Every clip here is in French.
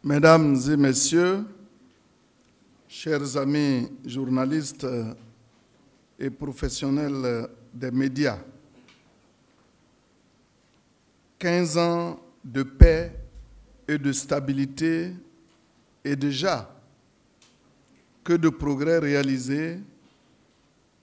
Mesdames et messieurs, chers amis journalistes et professionnels des médias, 15 ans de paix et de stabilité et déjà que de progrès réalisés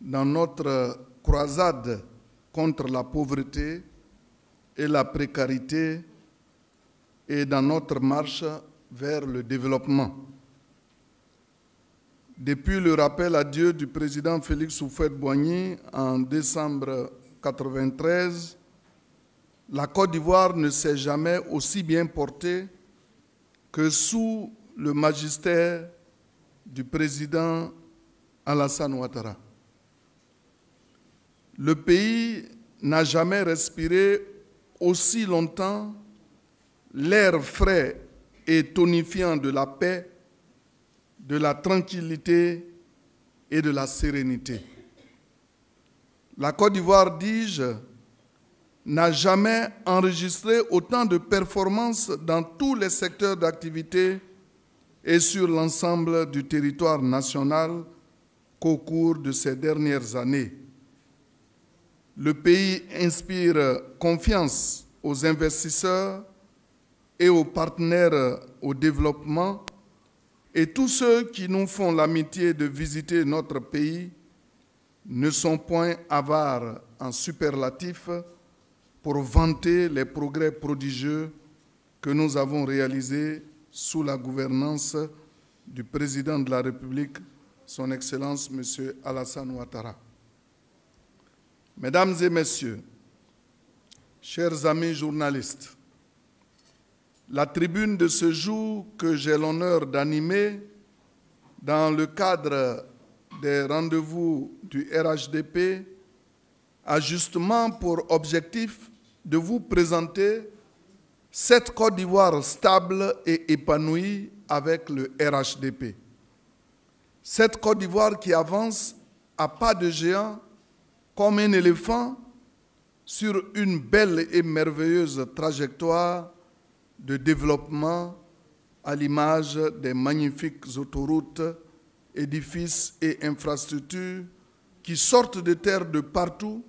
dans notre croisade contre la pauvreté et la précarité et dans notre marche vers le développement. Depuis le rappel à Dieu du président Félix Houphouët-Boigny en décembre 1993, la Côte d'Ivoire ne s'est jamais aussi bien portée que sous le magistère du président Alassane Ouattara. Le pays n'a jamais respiré aussi longtemps l'air frais et tonifiant de la paix, de la tranquillité et de la sérénité. La Côte d'Ivoire, dis-je, n'a jamais enregistré autant de performances dans tous les secteurs d'activité et sur l'ensemble du territoire national qu'au cours de ces dernières années. Le pays inspire confiance aux investisseurs et aux partenaires au développement, et tous ceux qui nous font l'amitié de visiter notre pays ne sont point avares en superlatifs pour vanter les progrès prodigieux que nous avons réalisés sous la gouvernance du président de la République, son Excellence M. Alassane Ouattara. Mesdames et messieurs, chers amis journalistes, la tribune de ce jour que j'ai l'honneur d'animer dans le cadre des rendez-vous du RHDP a justement pour objectif de vous présenter cette Côte d'Ivoire stable et épanouie avec le RHDP. Cette Côte d'Ivoire qui avance à pas de géant comme un éléphant sur une belle et merveilleuse trajectoire de développement à l'image des magnifiques autoroutes, édifices et infrastructures qui sortent de terre de partout,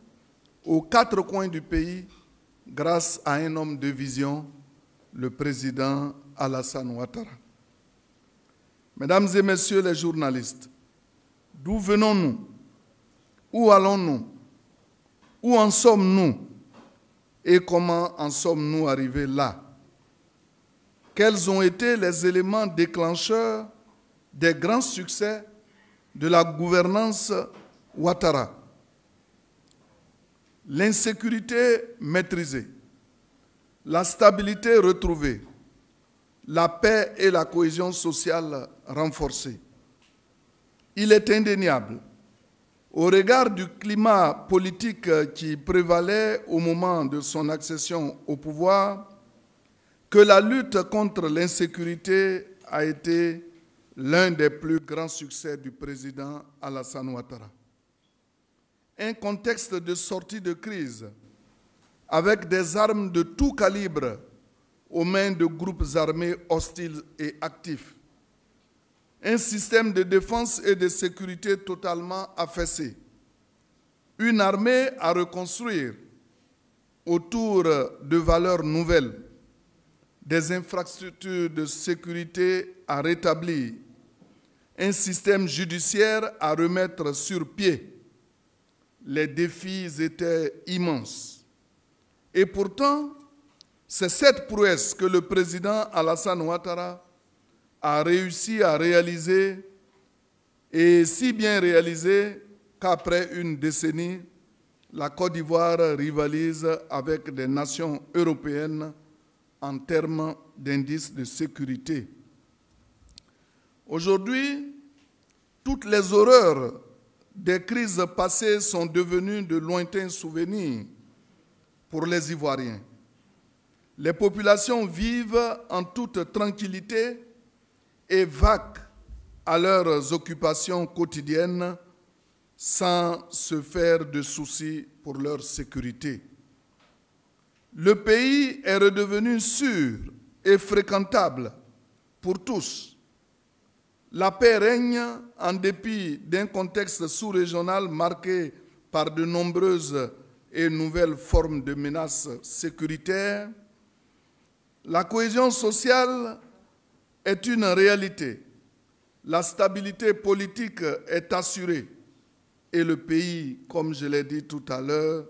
aux quatre coins du pays, grâce à un homme de vision, le président Alassane Ouattara. Mesdames et messieurs les journalistes, d'où venons-nous? Où allons-nous? Où en sommes-nous? Et comment en sommes-nous arrivés là? Quels ont été les éléments déclencheurs des grands succès de la gouvernance Ouattara? L'insécurité maîtrisée, la stabilité retrouvée, la paix et la cohésion sociale renforcées. Il est indéniable, au regard du climat politique qui prévalait au moment de son accession au pouvoir, que la lutte contre l'insécurité a été l'un des plus grands succès du président Alassane Ouattara. Un contexte de sortie de crise avec des armes de tout calibre aux mains de groupes armés hostiles et actifs. Un système de défense et de sécurité totalement affaissé. Une armée à reconstruire autour de valeurs nouvelles. Des infrastructures de sécurité à rétablir, un système judiciaire à remettre sur pied. Les défis étaient immenses. Et pourtant, c'est cette prouesse que le président Alassane Ouattara a réussi à réaliser, et si bien réalisé qu'après une décennie, la Côte d'Ivoire rivalise avec des nations européennes en termes d'indices de sécurité. Aujourd'hui, toutes les horreurs des crises passées sont devenues de lointains souvenirs pour les Ivoiriens. Les populations vivent en toute tranquillité et vaquent à leurs occupations quotidiennes sans se faire de soucis pour leur sécurité. Le pays est redevenu sûr et fréquentable pour tous. La paix règne en dépit d'un contexte sous-régional marqué par de nombreuses et nouvelles formes de menaces sécuritaires. La cohésion sociale est une réalité. La stabilité politique est assurée et le pays, comme je l'ai dit tout à l'heure,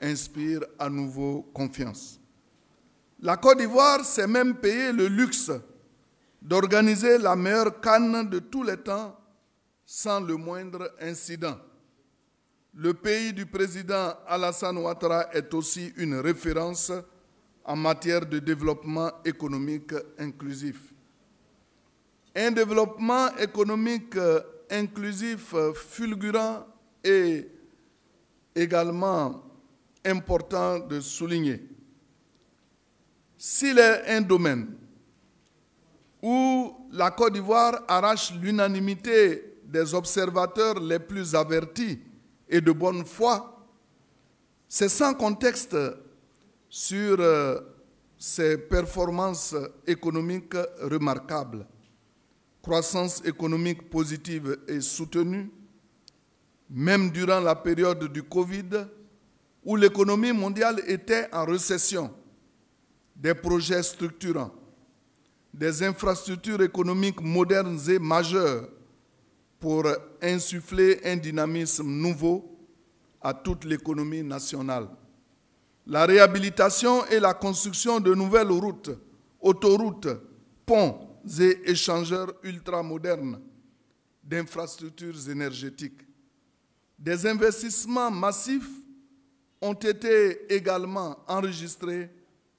inspire à nouveau confiance. La Côte d'Ivoire s'est même payé le luxe d'organiser la meilleure CAN de tous les temps sans le moindre incident. Le pays du président Alassane Ouattara est aussi une référence en matière de développement économique inclusif. Un développement économique inclusif fulgurant et également important de souligner. S'il est un domaine où la Côte d'Ivoire arrache l'unanimité des observateurs les plus avertis et de bonne foi, c'est sans contexte sur ses performances économiques remarquables. Croissance économique positive et soutenue, même durant la période du Covid, où l'économie mondiale était en récession, des projets structurants, des infrastructures économiques modernes et majeures pour insuffler un dynamisme nouveau à toute l'économie nationale. La réhabilitation et la construction de nouvelles routes, autoroutes, ponts et échangeurs ultramodernes d'infrastructures énergétiques. Des investissements massifs ont été également enregistrés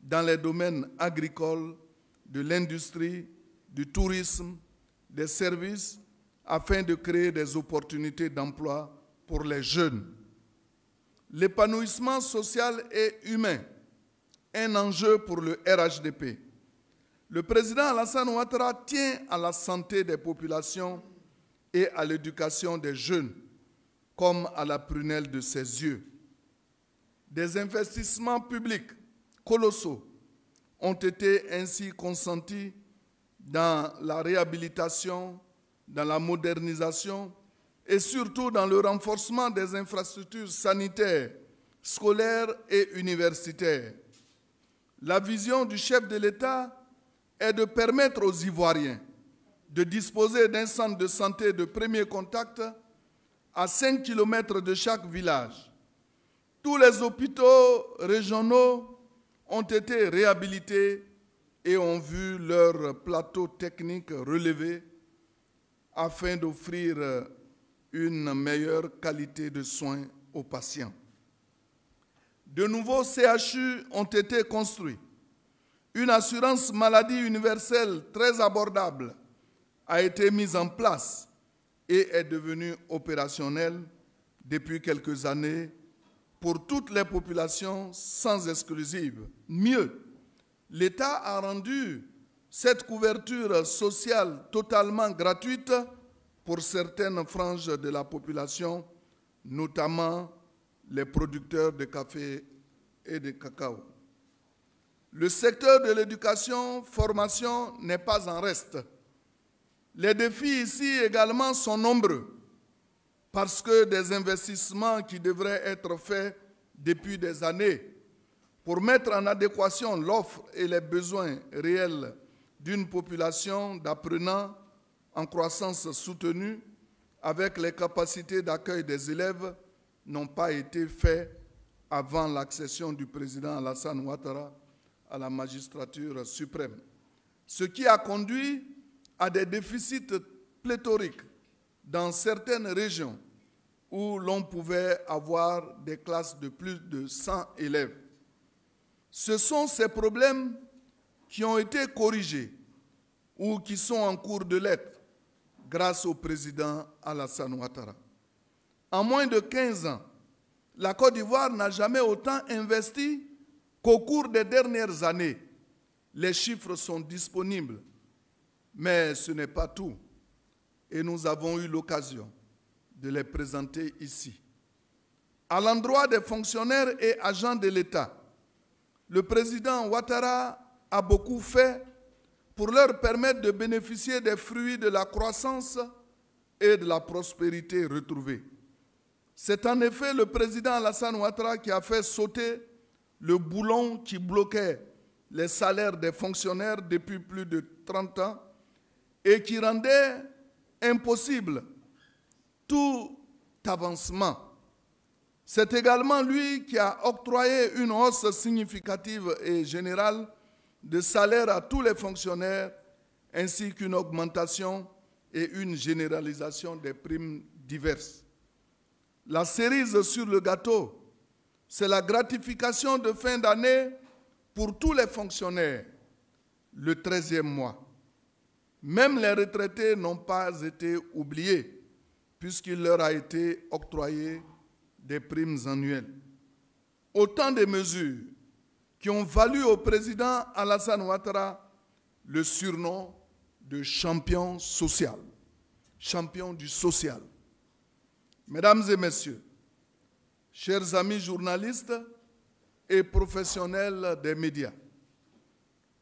dans les domaines agricoles, de l'industrie, du tourisme, des services, afin de créer des opportunités d'emploi pour les jeunes. L'épanouissement social et humain, un enjeu pour le RHDP. Le président Alassane Ouattara tient à la santé des populations et à l'éducation des jeunes, comme à la prunelle de ses yeux. Des investissements publics colossaux ont été ainsi consentis dans la réhabilitation, dans la modernisation et surtout dans le renforcement des infrastructures sanitaires, scolaires et universitaires. La vision du chef de l'État est de permettre aux Ivoiriens de disposer d'un centre de santé de premier contact à 5 km de chaque village. Tous les hôpitaux régionaux ont été réhabilités et ont vu leur plateau technique relevé afin d'offrir une meilleure qualité de soins aux patients. De nouveaux CHU ont été construits. Une assurance maladie universelle très abordable a été mise en place et est devenue opérationnelle depuis quelques années pour toutes les populations sans exclusive. Mieux, l'État a rendu cette couverture sociale totalement gratuite pour certaines franges de la population, notamment les producteurs de café et de cacao. Le secteur de l'éducation-formation n'est pas en reste. Les défis ici également sont nombreux parce que des investissements qui devraient être faits depuis des années pour mettre en adéquation l'offre et les besoins réels d'une population d'apprenants en croissance soutenue avec les capacités d'accueil des élèves n'ont pas été faits avant l'accession du président Alassane Ouattara à la magistrature suprême, ce qui a conduit à des déficits pléthoriques dans certaines régions où l'on pouvait avoir des classes de plus de 100 élèves. Ce sont ces problèmes qui ont été corrigés ou qui sont en cours de l'être grâce au président Alassane Ouattara. En moins de 15 ans, la Côte d'Ivoire n'a jamais autant investi qu'au cours des dernières années. Les chiffres sont disponibles, mais ce n'est pas tout. Et nous avons eu l'occasion de les présenter ici. À l'endroit des fonctionnaires et agents de l'État, le président Ouattara a beaucoup fait pour leur permettre de bénéficier des fruits de la croissance et de la prospérité retrouvée. C'est en effet le président Alassane Ouattara qui a fait sauter le boulon qui bloquait les salaires des fonctionnaires depuis plus de 30 ans et qui rendait impossible tout avancement. C'est également lui qui a octroyé une hausse significative et générale de salaire à tous les fonctionnaires, ainsi qu'une augmentation et une généralisation des primes diverses. La cerise sur le gâteau, c'est la gratification de fin d'année pour tous les fonctionnaires, le 13e mois. Même les retraités n'ont pas été oubliés, puisqu'il leur a été octroyé des primes annuelles. Autant de mesures qui ont valu au président Alassane Ouattara le surnom de champion social, champion du social. Mesdames et messieurs, chers amis journalistes et professionnels des médias,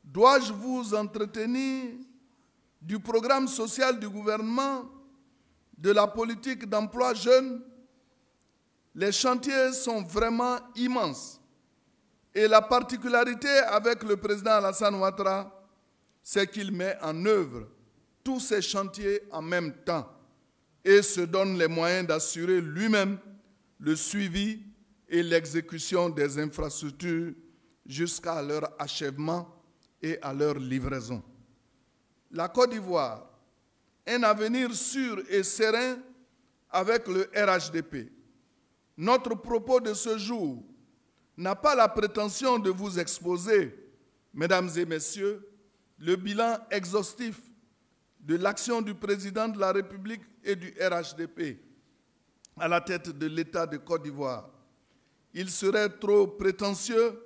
dois-je vous entretenir du programme social du gouvernement, de la politique d'emploi jeune? Les chantiers sont vraiment immenses. Et la particularité avec le président Alassane Ouattara, c'est qu'il met en œuvre tous ces chantiers en même temps et se donne les moyens d'assurer lui-même le suivi et l'exécution des infrastructures jusqu'à leur achèvement et à leur livraison. La Côte d'Ivoire, un avenir sûr et serein avec le RHDP. Notre propos de ce jour n'a pas la prétention de vous exposer, mesdames et messieurs, le bilan exhaustif de l'action du président de la République et du RHDP à la tête de l'État de Côte d'Ivoire. Il serait trop prétentieux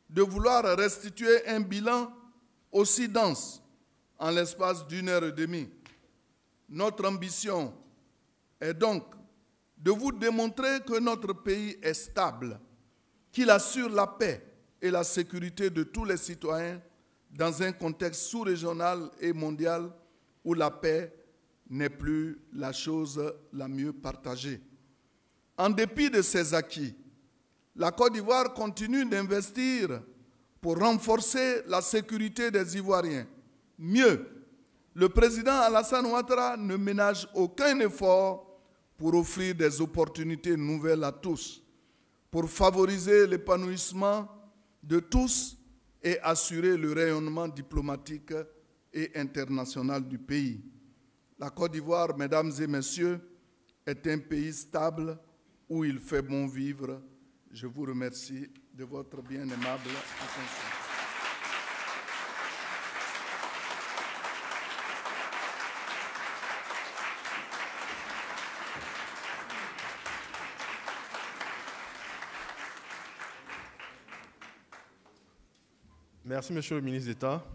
de vouloir restituer un bilan aussi dense en l'espace d'1 heure et demie. Notre ambition est donc de vous démontrer que notre pays est stable, qu'il assure la paix et la sécurité de tous les citoyens dans un contexte sous-régional et mondial où la paix n'est plus la chose la mieux partagée. En dépit de ces acquis, la Côte d'Ivoire continue d'investir pour renforcer la sécurité des Ivoiriens. Mieux, le président Alassane Ouattara ne ménage aucun effort pour offrir des opportunités nouvelles à tous, pour favoriser l'épanouissement de tous et assurer le rayonnement diplomatique et international du pays. La Côte d'Ivoire, mesdames et messieurs, est un pays stable où il fait bon vivre. Je vous remercie de votre bien aimable attention. Merci, Monsieur le ministre d'État.